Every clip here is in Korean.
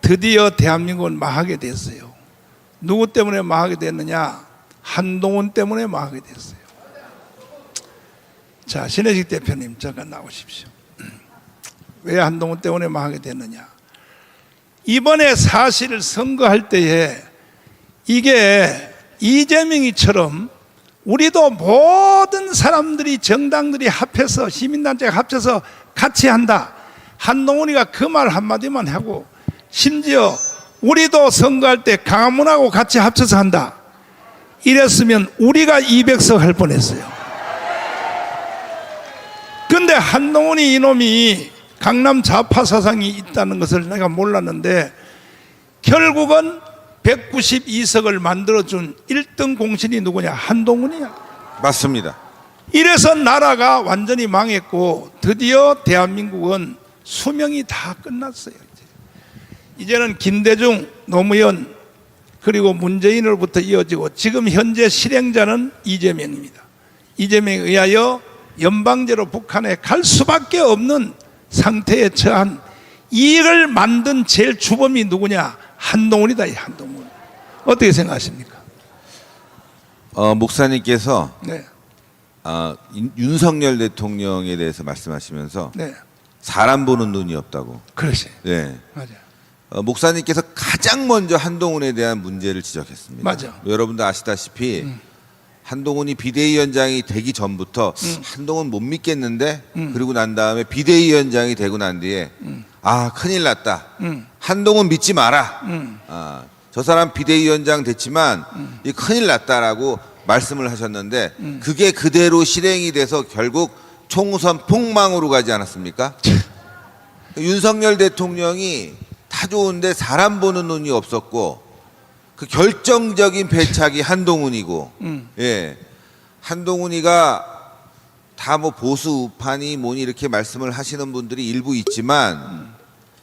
드디어 대한민국은 망하게 됐어요. 누구 때문에 망하게 됐느냐? 한동훈 때문에 망하게 됐어요. 자, 신혜식 대표님 잠깐 나오십시오. 왜 한동훈 때문에 망하게 됐느냐? 이번에 사실 선거할 때에 이게 이재명이처럼 우리도 모든 사람들이 정당들이 합해서 시민단체가 합쳐서 같이 한다. 한동훈이가 그 말 한마디만 하고 심지어 우리도 선거할 때 강화문하고 같이 합쳐서 한다. 이랬으면 우리가 200석 할 뻔했어요. 근데 한동훈이 이놈이 강남 좌파 사상이 있다는 것을 내가 몰랐는데 결국은 192석을 만들어준 1등 공신이 누구냐? 한동훈이야. 맞습니다. 이래서 나라가 완전히 망했고 드디어 대한민국은 수명이 다 끝났어요. 이제는 김대중, 노무현 그리고 문재인으로부터 이어지고 지금 현재 실행자는 이재명입니다. 이재명에 의하여 연방제로 북한에 갈 수밖에 없는 상태에 처한 이를 만든 제일 주범이 누구냐? 한동훈이다. 이 한동훈. 어떻게 생각하십니까? 목사님께서 네. 윤석열 대통령에 대해서 말씀하시면서 네. 사람 보는 눈이 없다고. 그렇지. 네. 맞아. 목사님께서 가장 먼저 한동훈에 대한 문제를 지적했습니다. 맞아. 여러분도 아시다시피 한동훈이 비대위원장이 되기 전부터 한동훈 못 믿겠는데 그리고 난 다음에 비대위원장이 되고 난 뒤에 아 큰일 났다. 한동훈 믿지 마라. 저 사람 비대위원장 됐지만 이 큰일 났다라고 말씀을 하셨는데 그게 그대로 실행이 돼서 결국 총선 폭망으로 가지 않았습니까? 윤석열 대통령이 다 좋은데 사람 보는 눈이 없었고 그 결정적인 배착이 한동훈이고 예 한동훈이가 다 뭐 보수 우파니 뭐니 이렇게 말씀을 하시는 분들이 일부 있지만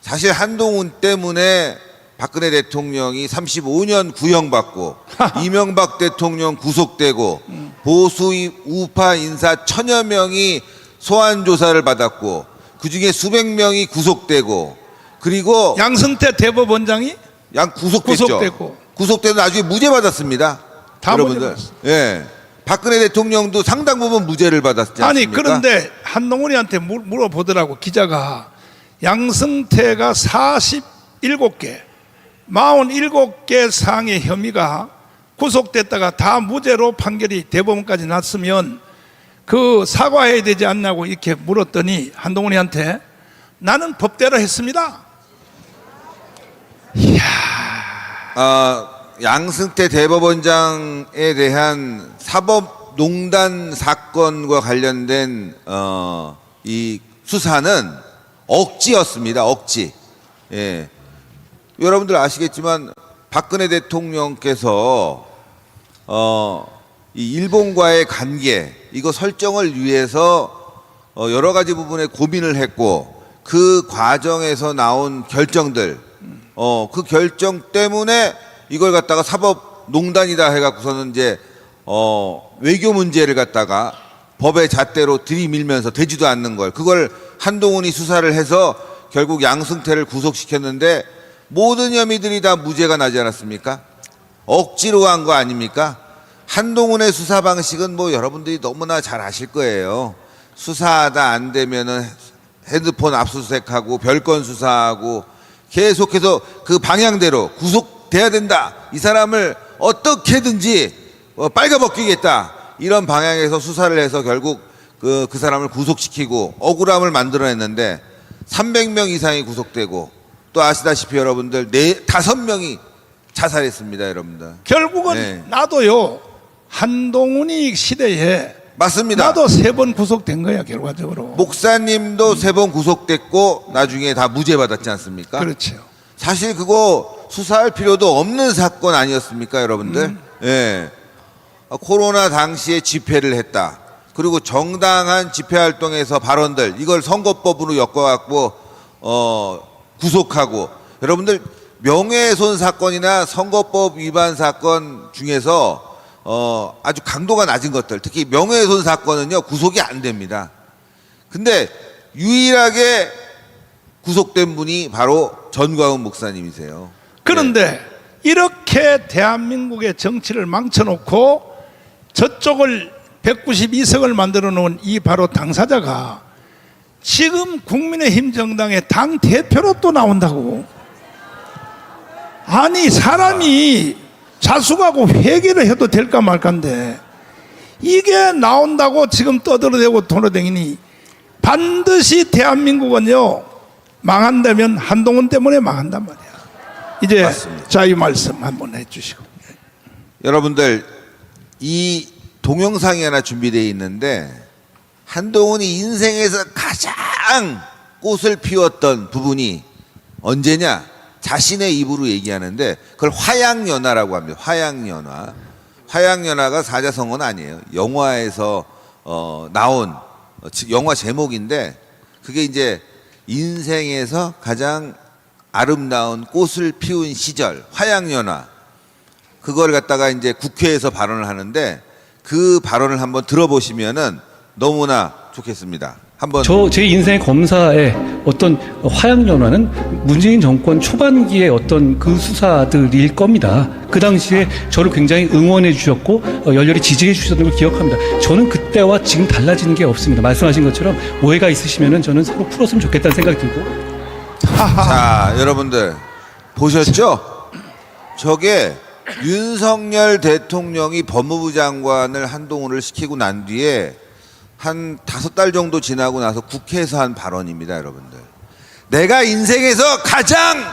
사실 한동훈 때문에 박근혜 대통령이 35년 구형받고 이명박 대통령 구속되고 보수 우파 인사 1000여 명이 소환 조사를 받았고 그중에 수백 명이 구속되고 그리고 양승태 대법원장이 구속됐죠. 구속되고 나중에 무죄 받았습니다. 다 여러분들. 무죄 받았어. 예. 박근혜 대통령도 상당 부분 무죄를 받았지 않습니까? 아니 그런데 한동훈이한테 물어보더라고 기자가. 양승태가 47개 47개 사항의 혐의가 구속됐다가 다 무죄로 판결이 대법원까지 났으면 그 사과해야 되지 않냐고 이렇게 물었더니 한동훈이한테 나는 법대로 했습니다. 이야. 양승태 대법원장에 대한 사법농단 사건과 관련된 이 수사는 억지였습니다. 억지. 예. 여러분들 아시겠지만 박근혜 대통령께서 이 일본과의 관계 이거 설정을 위해서 여러 가지 부분에 고민을 했고 그 과정에서 나온 결정들 그 결정 때문에 이걸 갖다가 사법농단이다 해갖고서는 이제 외교 문제를 갖다가 법의 잣대로 들이밀면서 되지도 않는 걸 그걸 한동훈이 수사를 해서 결국 양승태를 구속시켰는데 모든 혐의들이 다 무죄가 나지 않았습니까? 억지로 한 거 아닙니까? 한동훈의 수사 방식은 뭐 여러분들이 너무나 잘 아실 거예요. 수사하다 안 되면은 핸드폰 압수수색하고 별건 수사하고 계속해서 그 방향대로 구속돼야 된다. 이 사람을 어떻게든지 빨가벗기겠다. 이런 방향에서 수사를 해서 결국 그 사람을 구속시키고 억울함을 만들어냈는데 300명 이상이 구속되고 또 아시다시피 여러분들 5명이 자살했습니다. 여러분들. 결국은 네. 나도요 한동훈이 시대에 맞습니다. 나도 3번 구속된 거야 결과적으로. 목사님도 3번 구속됐고 나중에 다 무죄 받았지 않습니까? 그렇죠. 사실 그거 수사할 필요도 없는 사건 아니었습니까, 여러분들? 예. 코로나 당시에 집회를 했다. 그리고 정당한 집회 활동에서 발언들 이걸 선거법으로 엮어갖고 구속하고 여러분들 명예훼손 사건이나 선거법 위반 사건 중에서 아주 강도가 낮은 것들 특히 명예훼손 사건은요 구속이 안 됩니다. 근데 유일하게 구속된 분이 바로 전광훈 목사님이세요. 그런데 이렇게 대한민국의 정치를 망쳐놓고 저쪽을 192석을 만들어 놓은 이 바로 당사자가 지금 국민의힘 정당의 당 대표로 또 나온다고. 아니 사람이 자숙하고 회개를 해도 될까 말까인데 이게 나온다고 지금 떠들어대고 돌아다니니 반드시 대한민국은요 망한다면 한동훈 때문에 망한단 말이야. 이제 맞습니다. 자유 말씀 한번 해주시고. 여러분들 이 동영상이 하나 준비되어 있는데 한동훈이 인생에서 가장 꽃을 피웠던 부분이 언제냐? 자신의 입으로 얘기하는데 그걸 화양연화라고 합니다. 화양연화. 화양연화가 사자성어는 아니에요. 영화에서 나온 영화 제목인데 그게 이제 인생에서 가장 아름다운 꽃을 피운 시절 화양연화 그걸 갖다가 이제 국회에서 발언을 하는데 그 발언을 한번 들어보시면은 너무나 좋겠습니다. 한번 제 인생의 검사의 어떤 화양연화는 문재인 정권 초반기의 어떤 그 수사들일 겁니다. 그 당시에 저를 굉장히 응원해 주셨고 열렬히 지지해 주셨던 걸 기억합니다. 저는 그때와 지금 달라지는 게 없습니다. 말씀하신 것처럼 오해가 있으시면은 저는 서로 풀었으면 좋겠다는 생각이 들고. 자, 여러분들 보셨죠? 저게 윤석열 대통령이 법무부 장관을 한동훈을 시키고 난 뒤에 한 5달 정도 지나고 나서 국회에서 한 발언입니다, 여러분들. 내가 인생에서 가장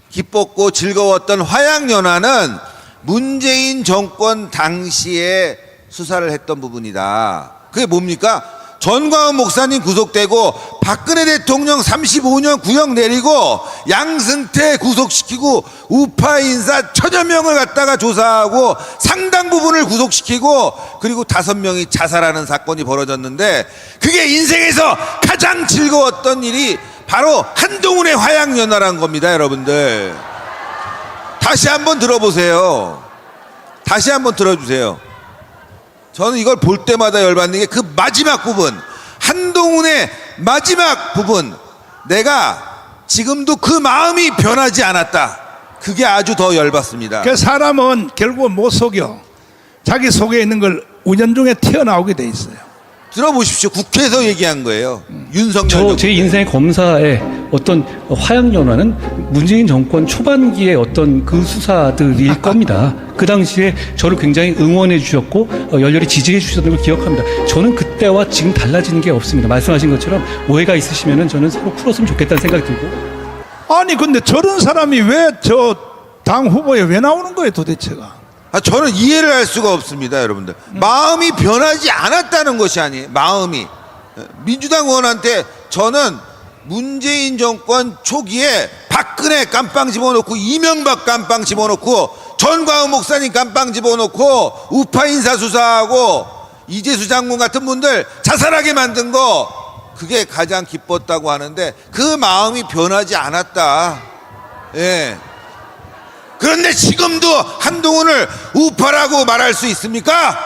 기뻤고 즐거웠던 화양연화는 문재인 정권 당시에 수사를 했던 부분이다. 그게 뭡니까? 전광훈 목사님 구속되고 박근혜 대통령 35년 구형 내리고 양승태 구속시키고 우파 인사 1000여 명을 갖다가 조사하고 상당 부분을 구속시키고 그리고 5명이 자살하는 사건이 벌어졌는데 그게 인생에서 가장 즐거웠던 일이 바로 한동훈의 화양연화란 겁니다, 여러분들. 다시 한번 들어보세요. 다시 한번 들어주세요. 저는 이걸 볼 때마다 열받는 게 그 마지막 부분, 한동훈의 마지막 부분, 내가 지금도 그 마음이 변하지 않았다. 그게 아주 더 열받습니다. 그 사람은 결국은 못 속여. 자기 속에 있는 걸 운연중에 튀어나오게 돼 있어요. 들어보십시오. 국회에서 얘기한 거예요. 윤석열. 제 인생의 검사의 어떤 화양연화는 문재인 정권 초반기의 어떤 그 수사들일 겁니다. 그 당시에 저를 굉장히 응원해 주셨고 열렬히 지지해 주셨던 걸 기억합니다. 저는 그때와 지금 달라지는 게 없습니다. 말씀하신 것처럼 오해가 있으시면은 저는 서로 풀었으면 좋겠다는 생각이 들고. 아니 근데 저런 사람이 왜 저 당 후보에 왜 나오는 거예요 도대체가? 저는 이해를 할 수가 없습니다, 여러분들. 마음이 변하지 않았다는 것이 아니에요. 마음이. 민주당 의원한테 저는 문재인 정권 초기에 박근혜 깜빵 집어넣고 이명박 깜빵 집어넣고 전광훈 목사님 깜빵 집어넣고 우파 인사 수사하고 이재수 장군 같은 분들 자살하게 만든 거 그게 가장 기뻤다고 하는데 그 마음이 변하지 않았다. 예. 그런데 지금도 한동훈을 우파라고 말할 수 있습니까?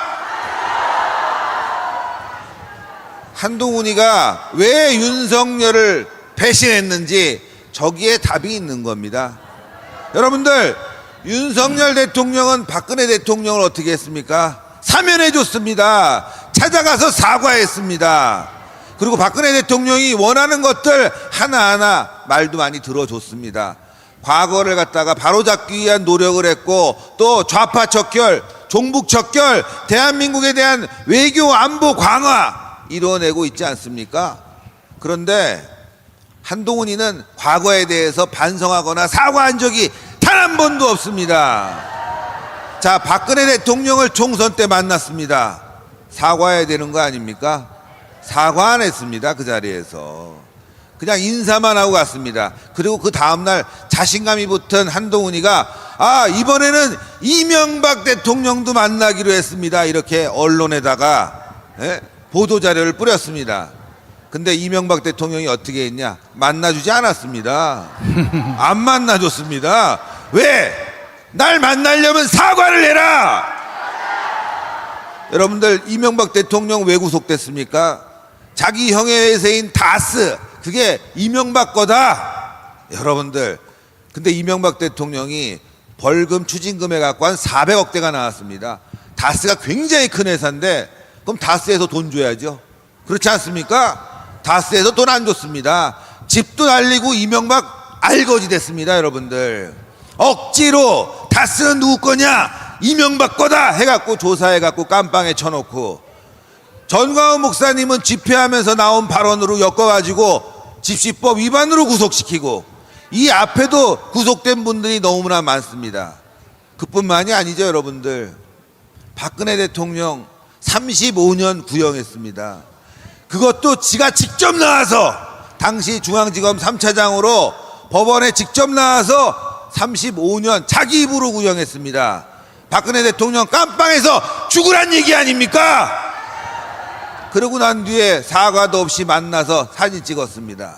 한동훈이가 왜 윤석열을 배신했는지 저기에 답이 있는 겁니다. 여러분들, 윤석열 대통령은 박근혜 대통령을 어떻게 했습니까? 사면해 줬습니다. 찾아가서 사과했습니다. 그리고 박근혜 대통령이 원하는 것들 하나하나 말도 많이 들어줬습니다. 과거를 갖다가 바로잡기 위한 노력을 했고 또 좌파 척결, 종북 척결, 대한민국에 대한 외교 안보 강화 이뤄내고 있지 않습니까? 그런데 한동훈이는 과거에 대해서 반성하거나 사과한 적이 단 한 번도 없습니다. 자, 박근혜 대통령을 총선 때 만났습니다. 사과해야 되는 거 아닙니까? 사과 안 했습니다. 그 자리에서. 그냥 인사만 하고 갔습니다. 그리고 그 다음날 자신감이 붙은 한동훈이가 이번에는 이명박 대통령도 만나기로 했습니다. 이렇게 언론에다가 보도자료를 뿌렸습니다. 근데 이명박 대통령이 어떻게 했냐? 만나주지 않았습니다. 안 만나줬습니다. 왜? 날 만나려면 사과를 해라! 여러분들, 이명박 대통령 왜 구속됐습니까? 자기 형의 회사인 다스, 그게 이명박 거다. 여러분들, 근데 이명박 대통령이 벌금 추징금에 갖고 한 400억대가 나왔습니다. 다스가 굉장히 큰 회사인데 그럼 다스에서 돈 줘야죠. 그렇지 않습니까? 다스에서 돈 안 줬습니다. 집도 날리고 이명박 알거지 됐습니다. 여러분들, 억지로 다스는 누구 거냐, 이명박 거다 해갖고 조사해갖고 깜빵에 쳐놓고, 전광훈 목사님은 집회하면서 나온 발언으로 엮어가지고 집시법 위반으로 구속시키고, 이 앞에도 구속된 분들이 너무나 많습니다. 그뿐만이 아니죠. 여러분들, 박근혜 대통령 35년 구형했습니다. 그것도 지가 직접 나와서, 당시 중앙지검 3차장으로 법원에 직접 나와서 35년 자기 입으로 구형했습니다. 박근혜 대통령 깜빵에서 죽으란 얘기 아닙니까? 그러고 난 뒤에 사과도 없이 만나서 사진 찍었습니다.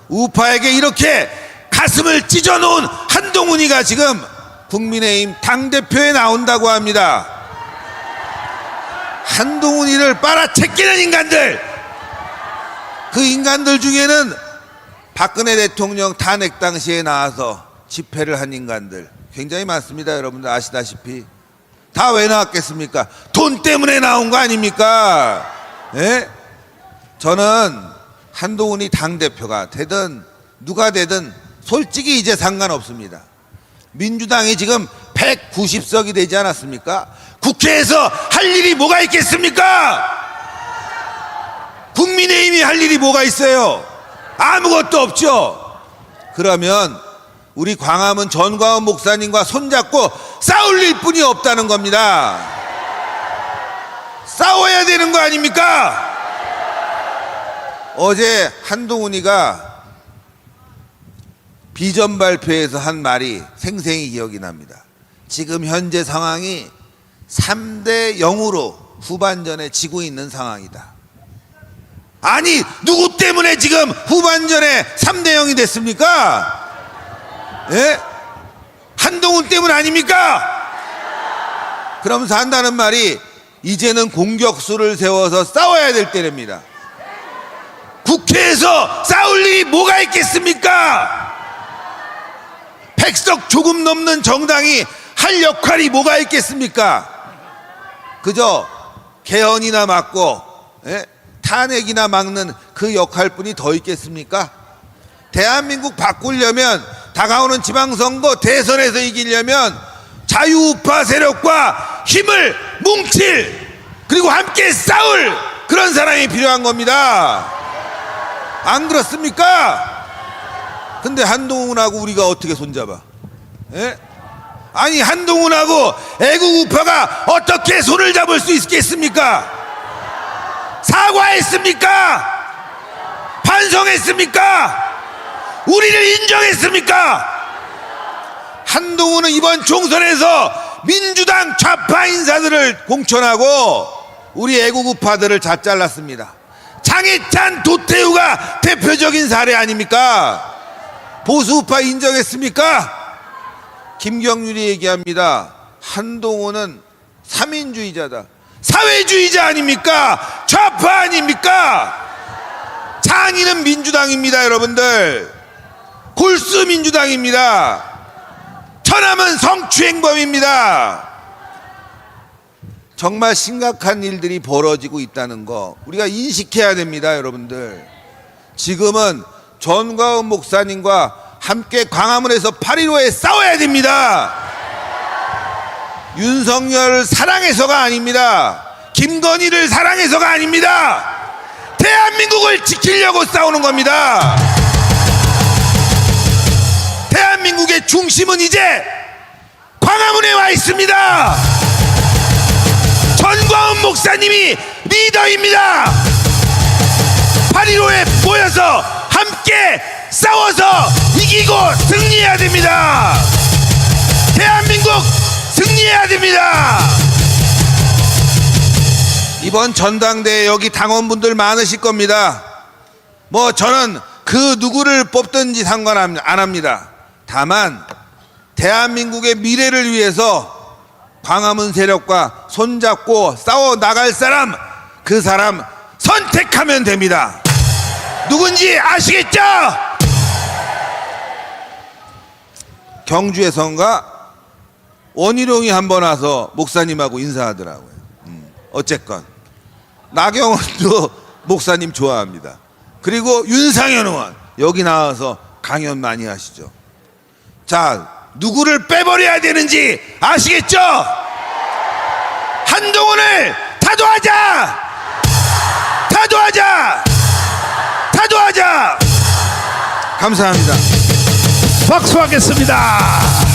우파에게 이렇게 가슴을 찢어놓은 한동훈이가 지금 국민의힘 당대표에 나온다고 합니다. 한동훈이를 빨아채끼는 인간들, 그 인간들 중에는 박근혜 대통령 탄핵 당시에 나와서 집회를 한 인간들 굉장히 많습니다. 여러분들 아시다시피. 다 왜 나왔겠습니까? 돈 때문에 나온 거 아닙니까? 예? 저는 한동훈이 당대표가 되든 누가 되든 솔직히 이제 상관없습니다. 민주당이 지금 190석이 되지 않았습니까? 국회에서 할 일이 뭐가 있겠습니까? 국민의힘이 할 일이 뭐가 있어요? 아무것도 없죠. 그러면 우리 광화문 전광훈 목사님과 손잡고 싸울 일뿐이 없다는 겁니다. 싸워야 되는 거 아닙니까? 어제 한동훈이가 비전 발표에서 한 말이 생생히 기억이 납니다. 지금 현재 상황이 3대 0으로 후반전에 지고 있는 상황이다. 아니, 누구 때문에 지금 후반전에 3대 0이 됐습니까? 예? 한동훈 때문 아닙니까? 그러면서 한다는 말이 이제는 공격수를 세워서 싸워야 될 때랍니다. 국회에서 싸울 일이 뭐가 있겠습니까? 100석 조금 넘는 정당이 할 역할이 뭐가 있겠습니까? 그저 개헌이나 막고, 예? 탄핵이나 막는 그 역할뿐이 더 있겠습니까? 대한민국 바꾸려면, 다가오는 지방선거 대선에서 이기려면 자유우파 세력과 힘을 뭉칠, 그리고 함께 싸울 그런 사람이 필요한 겁니다. 안 그렇습니까? 근데 한동훈하고 우리가 어떻게 손잡아? 예? 아니, 한동훈하고 애국우파가 어떻게 손을 잡을 수 있겠습니까? 사과했습니까? 반성했습니까? 우리를 인정했습니까? 한동훈은 이번 총선에서 민주당 좌파 인사들을 공천하고 우리 애국우파들을 다 잘랐습니다. 장해찬, 도태우가 대표적인 사례 아닙니까? 보수우파 인정했습니까? 김경률이 얘기합니다. 한동훈은 3인주의자다. 사회주의자 아닙니까? 좌파 아닙니까? 장인은 민주당입니다. 여러분들, 골수 민주당입니다. 천함은 성추행범입니다. 정말 심각한 일들이 벌어지고 있다는 거 우리가 인식해야 됩니다. 여러분들, 지금은 전광훈 목사님과 함께 광화문에서 8.15에 싸워야 됩니다. 윤석열을 사랑해서가 아닙니다. 김건희를 사랑해서가 아닙니다. 대한민국을 지키려고 싸우는 겁니다. 대한민국의 중심은 이제 광화문에 와 있습니다. 전광훈 목사님이 리더입니다. 8.15에 모여서 함께 싸워서 이기고 승리해야 됩니다. 대한민국 승리해야 됩니다. 이번 전당대회 여기 당원분들 많으실 겁니다. 뭐 저는 그 누구를 뽑든지 상관 안 합니다. 다만 대한민국의 미래를 위해서 광화문 세력과 손잡고 싸워 나갈 사람, 그 사람 선택하면 됩니다. 누군지 아시겠죠? 경주에선가 원희룡이 한번 와서 목사님하고 인사하더라고요. 어쨌건 나경원도 목사님 좋아합니다. 그리고 윤상현 의원 여기 나와서 강연 많이 하시죠. 자, 누구를 빼버려야 되는지 아시겠죠? 한동훈을 타도하자! 타도하자! 타도하자! 감사합니다. 박수하겠습니다.